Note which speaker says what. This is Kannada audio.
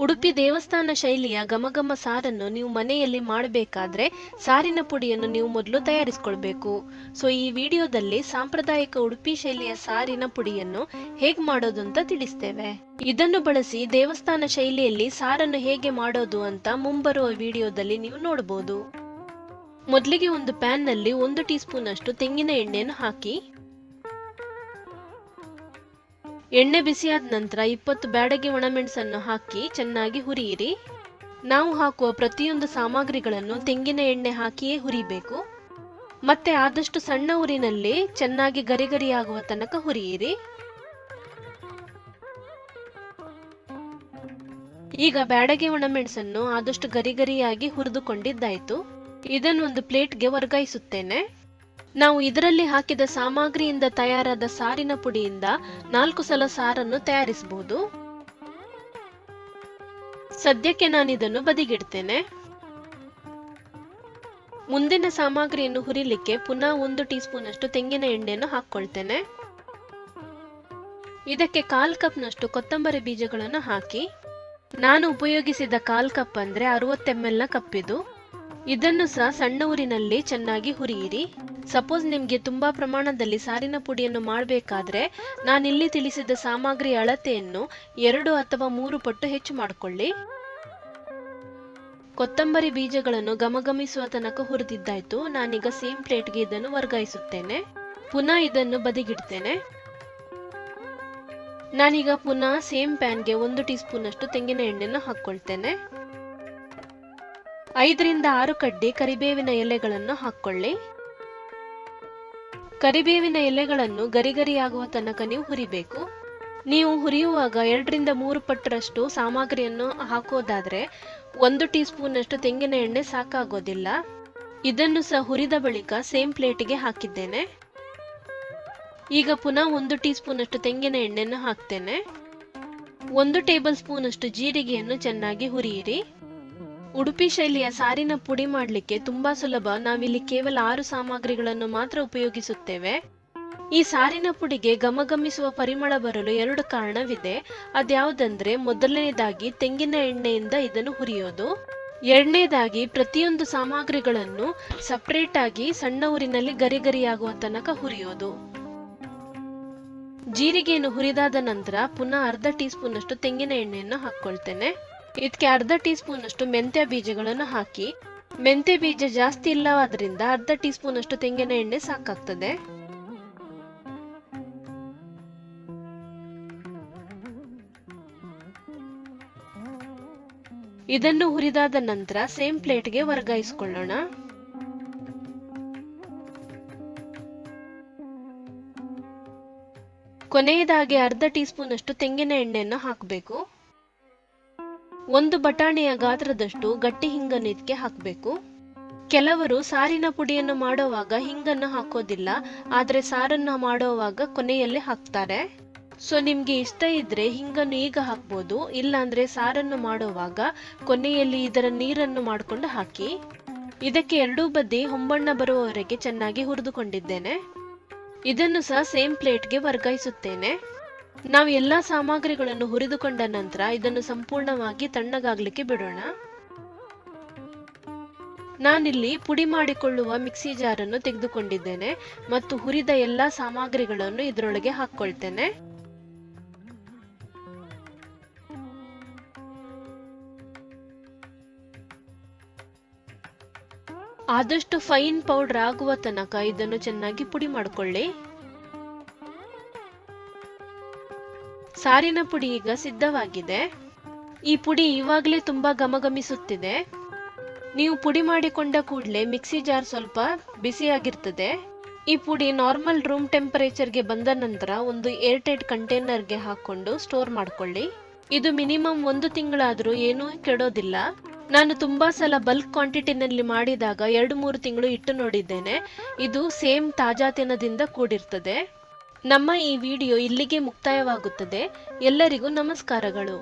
Speaker 1: ಉಡುಪಿ ದೇವಸ್ಥಾನ ಶೈಲಿಯ ಘಮಘಮ ಸಾರನ್ನು ನೀವು ಮನೆಯಲ್ಲಿ ಮಾಡಬೇಕಾದ್ರೆ ಸಾರಿನ ಪುಡಿಯನ್ನು ನೀವು ಮೊದಲು ತಯಾರಿಸಿಕೊಳ್ಬೇಕು. ಸೊ ಈ ವಿಡಿಯೋದಲ್ಲಿ ಸಾಂಪ್ರದಾಯಿಕ ಉಡುಪಿ ಶೈಲಿಯ ಸಾರಿನ ಪುಡಿಯನ್ನು ಹೇಗೆ ಮಾಡೋದು ಅಂತ ತಿಳಿಸ್ತೇವೆ. ಇದನ್ನು ಬಳಸಿ ದೇವಸ್ಥಾನ ಶೈಲಿಯಲ್ಲಿ ಸಾರನ್ನು ಹೇಗೆ ಮಾಡೋದು ಅಂತ ಮುಂಬರುವ ವಿಡಿಯೋದಲ್ಲಿ ನೀವು ನೋಡಬಹುದು. ಮೊದಲಿಗೆ ಒಂದು ಪ್ಯಾನ್ ನಲ್ಲಿ 1 ಟೀ ಸ್ಪೂನ್ ಅಷ್ಟು ತೆಂಗಿನ ಎಣ್ಣೆಯನ್ನು ಹಾಕಿ. ಎಣ್ಣೆ ಬಿಸಿಯಾದ ನಂತರ 20 ಬ್ಯಾಡಗಿ ಒಣಮೆಣಸನ್ನು ಹಾಕಿ ಚೆನ್ನಾಗಿ ಹುರಿಯಿರಿ. ನಾವು ಹಾಕುವ ಪ್ರತಿಯೊಂದು ಸಾಮಗ್ರಿಗಳನ್ನು ತೆಂಗಿನ ಎಣ್ಣೆ ಹಾಕಿಯೇ ಹುರಿಬೇಕು. ಮತ್ತೆ ಆದಷ್ಟು ಸಣ್ಣ ಉರಿನಲ್ಲಿ ಚೆನ್ನಾಗಿ ಗರಿಗರಿಯಾಗುವ ತನಕ ಹುರಿಯಿರಿ. ಈಗ ಬ್ಯಾಡಗಿ ಒಣಮೆಣಸನ್ನು ಆದಷ್ಟು ಗರಿಗರಿಯಾಗಿ ಹುರಿದುಕೊಂಡಿದ್ದಾಯ್ತು. ಇದನ್ನು ಒಂದು ಪ್ಲೇಟ್ಗೆ ವರ್ಗಾಯಿಸುತ್ತೇನೆ. ನಾವು ಇದರಲ್ಲಿ ಹಾಕಿದ ಸಾಮಗ್ರಿಯಿಂದ ತಯಾರಾದ ಸಾರಿನ ಪುಡಿಯಿಂದ 4 ಸಲ ಸಾರನ್ನು ತಯಾರಿಸಬಹುದು. ಸದ್ಯಕ್ಕೆ ನಾನಿದನ್ನು ಬದಿಗಿಡ್ತೇನೆ. ಮುಂದಿನ ಸಾಮಗ್ರಿಯನ್ನು ಹುರಿಲಿಕ್ಕೆ ಪುನಃ 1 ಟೀ ಸ್ಪೂನ್ ಅಷ್ಟು ತೆಂಗಿನ ಎಣ್ಣೆಯನ್ನು ಹಾಕೊಳ್ತೇನೆ. ಇದಕ್ಕೆ 1/4 ಕಪ್ ನಷ್ಟು ಕೊತ್ತಂಬರಿ ಬೀಜಗಳನ್ನು ಹಾಕಿ. ನಾನು ಉಪಯೋಗಿಸಿದ 1/4 ಕಪ್ ಅಂದ್ರೆ 60 ml ನ ಕಪ್ ಇದು. ಇದನ್ನು ಸಹ ಸಣ್ಣ ಊರಿನಲ್ಲಿ ಚೆನ್ನಾಗಿ ಹುರಿಯಿರಿ. ಸಪೋಸ್ ನಿಮಗೆ ತುಂಬಾ ಪ್ರಮಾಣದಲ್ಲಿ ಸಾರಿನ ಪುಡಿಯನ್ನು ಮಾಡಬೇಕಾದ್ರೆ ನಾನಿಲ್ಲಿ ತಿಳಿಸಿದ ಸಾಮಗ್ರಿ ಅಳತೆಯನ್ನು 2 ಅಥವಾ 3 ಪಟ್ಟು ಹೆಚ್ಚು ಮಾಡಿಕೊಳ್ಳಿ. ಕೊತ್ತಂಬರಿ ಬೀಜಗಳನ್ನು ಘಮಘಮಿಸುವ ತನಕ ಹುರಿದಿದ್ದಾಯ್ತು. ನಾನೀಗ ಸೇಮ್ ಪ್ಲೇಟ್ಗೆ ಇದನ್ನು ವರ್ಗಾಯಿಸುತ್ತೇನೆ. ಪುನಃ ಇದನ್ನು ಬದಿಗಿಡ್ತೇನೆ. ನಾನೀಗ ಪುನಃ ಸೇಮ್ ಪ್ಯಾನ್ಗೆ 1 ಟೀ ಸ್ಪೂನ್ ಅಷ್ಟು ತೆಂಗಿನ ಎಣ್ಣೆಯನ್ನು ಹಾಕೊಳ್ತೇನೆ. 5 ರಿಂದ 6 ಕಡ್ಡಿ ಕರಿಬೇವಿನ ಎಲೆಗಳನ್ನು ಹಾಕೊಳ್ಳಿ. ಕರಿಬೇವಿನ ಎಲೆಗಳನ್ನು ಗರಿಗರಿಯಾಗುವ ತನಕ ನೀವು ಹುರಿಬೇಕು. ನೀವು ಹುರಿಯುವಾಗ 2 ರಿಂದ 3 ಪಟ್ಟರಷ್ಟು ಸಾಮಗ್ರಿಯನ್ನು ಹಾಕೋದಾದ್ರೆ 1 ಟೀ ಸ್ಪೂನ್ ಅಷ್ಟು ತೆಂಗಿನ ಎಣ್ಣೆ ಸಾಕಾಗೋದಿಲ್ಲ. ಇದನ್ನು ಸಹ ಹುರಿದ ಬಳಿಕ ಸೇಮ್ ಪ್ಲೇಟಿಗೆ ಹಾಕಿದ್ದೇನೆ. ಈಗ ಪುನಃ 1 ಟೀ ಸ್ಪೂನ್ ಅಷ್ಟು ತೆಂಗಿನ ಎಣ್ಣೆಯನ್ನು ಹಾಕ್ತೇನೆ. 1 ಟೇಬಲ್ ಸ್ಪೂನ್ ಅಷ್ಟು ಜೀರಿಗೆಯನ್ನು ಚೆನ್ನಾಗಿ ಹುರಿಯಿರಿ. ಉಡುಪಿ ಶೈಲಿಯ ಸಾರಿನ ಪುಡಿ ಮಾಡಲಿಕ್ಕೆ ತುಂಬಾ ಸುಲಭ. ನಾವಿಲ್ಲಿ ಕೇವಲ 6 ಸಾಮಗ್ರಿಗಳನ್ನು ಮಾತ್ರ ಉಪಯೋಗಿಸುತ್ತೇವೆ. ಈ ಸಾರಿನ ಪುಡಿಗೆ ಘಮಘಮಿಸುವ ಪರಿಮಳ ಬರಲು 2 ಕಾರಣವಿದೆ. ಅದ್ಯಾವುದಂದ್ರೆ, ಮೊದಲನೇದಾಗಿ ತೆಂಗಿನ ಎಣ್ಣೆಯಿಂದ ಇದನ್ನು ಹುರಿಯೋದು, ಎರಡನೇದಾಗಿ ಪ್ರತಿಯೊಂದು ಸಾಮಗ್ರಿಗಳನ್ನು ಸಪರೇಟ್ ಆಗಿ ಸಣ್ಣ ಊರಿನಲ್ಲಿ ಗರಿಗರಿಯಾಗುವ ತನಕ ಹುರಿಯೋದು. ಜೀರಿಗೆಯನ್ನು ಹುರಿದಾದ ನಂತರ ಪುನಃ 1/2 ಟೀ ಸ್ಪೂನ್ ಅಷ್ಟು ತೆಂಗಿನ ಎಣ್ಣೆಯನ್ನು ಹಾಕೊಳ್ತೇನೆ. ಇದಕ್ಕೆ 1/2 ಟೀ ಸ್ಪೂನ್ ಅಷ್ಟು ಮೆಂತ್ಯ ಬೀಜಗಳನ್ನು ಹಾಕಿ. ಮೆಂತ್ಯ ಬೀಜ ಜಾಸ್ತಿ ಇಲ್ಲವಾದ್ರಿಂದ 1/2 ಟೀ ಸ್ಪೂನ್ ಅಷ್ಟು ತೆಂಗಿನ ಎಣ್ಣೆ ಸಾಕಾಗ್ತದೆ. ಇದನ್ನು ಹುರಿದಾದ ನಂತರ ಸೇಮ್ ಪ್ಲೇಟ್ಗೆ ವರ್ಗಾಯಿಸಿಕೊಳ್ಳೋಣ. ಕೊನೆಯದಾಗಿ 1/2 ಟೀ ಸ್ಪೂನ್ ಅಷ್ಟು ತೆಂಗಿನ ಎಣ್ಣೆಯನ್ನು ಹಾಕಬೇಕು. 1 ಬಟಾಣಿಯ ಗಾತ್ರದಷ್ಟು ಗಟ್ಟಿ ಹಿಂಗನ್ನು ಇದಕ್ಕೆ ಹಾಕಬೇಕು. ಕೆಲವರು ಸಾರಿನ ಪುಡಿಯನ್ನು ಮಾಡುವಾಗ ಹಿಂಗನ್ನು ಹಾಕೋದಿಲ್ಲ, ಆದ್ರೆ ಸಾರನ್ನು ಮಾಡುವಾಗ ಕೊನೆಯಲ್ಲಿ ಹಾಕ್ತಾರೆ. ಸೊ ನಿಮ್ಗೆ ಇಷ್ಟ ಇದ್ರೆ ಹಿಂಗನ್ನು ಈಗ ಹಾಕ್ಬೋದು, ಇಲ್ಲಾಂದ್ರೆ ಸಾರನ್ನು ಮಾಡುವಾಗ ಕೊನೆಯಲ್ಲಿ ಇದರ ನೀರನ್ನು ಮಾಡಿಕೊಂಡು ಹಾಕಿ. ಇದಕ್ಕೆ 2 ಬದಿ ಹೊಂಬಣ್ಣ ಬರುವವರೆಗೆ ಚೆನ್ನಾಗಿ ಹುರಿದುಕೊಂಡಿದ್ದೇನೆ. ಇದನ್ನು ಸಹ ಸೇಮ್ ಪ್ಲೇಟ್ಗೆ ವರ್ಗಾಯಿಸುತ್ತೇನೆ. ನಾವು ಎಲ್ಲಾ ಸಾಮಗ್ರಿಗಳನ್ನು ಹುರಿದುಕೊಂಡ ನಂತರ ಇದನ್ನು ಸಂಪೂರ್ಣವಾಗಿ ತಣ್ಣಗಾಗ್ಲಿಕ್ಕೆ ಬಿಡೋಣ. ನಾನಿಲ್ಲಿ ಪುಡಿ ಮಾಡಿಕೊಳ್ಳುವ ಮಿಕ್ಸಿ ಜಾರನ್ನು ತೆಗೆದುಕೊಂಡಿದ್ದೇನೆ ಮತ್ತು ಹುರಿದ ಎಲ್ಲಾ ಸಾಮಗ್ರಿಗಳನ್ನು ಇದರೊಳಗೆ ಹಾಕೊಳ್ತೇನೆ. ಆದಷ್ಟು ಫೈನ್ ಪೌಡರ್ ಆಗುವ ತನಕ ಇದನ್ನು ಚೆನ್ನಾಗಿ ಪುಡಿ ಮಾಡಿಕೊಳ್ಳಿ. ಸಾರಿನ ಪುಡಿ ಈಗ ಸಿದ್ಧವಾಗಿದೆ. ಈ ಪುಡಿ ಇವಾಗಲೇ ತುಂಬಾ ಘಮಘಮಿಸುತ್ತಿದೆ. ನೀವು ಪುಡಿ ಮಾಡಿಕೊಂಡ ಕೂಡಲೇ ಮಿಕ್ಸಿ ಜಾರ್ ಸ್ವಲ್ಪ ಬಿಸಿಯಾಗಿರ್ತದೆ. ಈ ಪುಡಿ ನಾರ್ಮಲ್ ರೂಮ್ ಟೆಂಪರೇಚರ್ಗೆ ಬಂದ ನಂತರ ಒಂದು ಏರ್ ಟೈಟ್ ಕಂಟೈನರ್ಗೆ ಹಾಕೊಂಡು ಸ್ಟೋರ್ ಮಾಡ್ಕೊಳ್ಳಿ. ಇದು ಮಿನಿಮಮ್ 1 ತಿಂಗಳಾದ್ರೂ ಏನೂ ಕೆಡೋದಿಲ್ಲ. ನಾನು ತುಂಬಾ ಸಲ ಬಲ್ಕ್ ಕ್ವಾಂಟಿಟಿನಲ್ಲಿ ಮಾಡಿದಾಗ 2-3 ತಿಂಗಳು ಇಟ್ಟು ನೋಡಿದ್ದೇನೆ. ಇದು ಸೇಮ್ ತಾಜಾತನದಿಂದ ಕೂಡಿರ್ತದೆ. ನಮ್ಮ ಈ ವಿಡಿಯೋ ಇಲ್ಲಿಗೆ ಮುಕ್ತಾಯವಾಗುತ್ತದೆ. ಎಲ್ಲರಿಗೂ ನಮಸ್ಕಾರಗಳು.